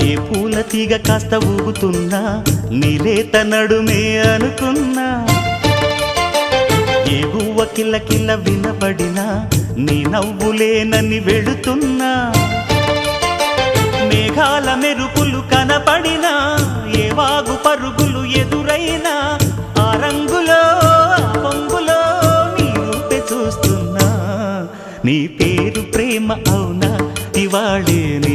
ఏ పూల తీగ కాస్త ఊగుతున్నా నీలేత నడుమే అనుకున్నా ఏ గువ్వ కిల్ల కిల్ల వినబడినా నీ నవ్వులేనని వెళుతున్నా మేఘాల మెరుపులు కనపడినా ఏ వాగు పరుగులు ఎదురైనా ఆ రంగులో ఆ పొంగులో నీ రూపే చూస్తున్నా నీ పేరు ప్రేమ అవునా ఇవాళే నీ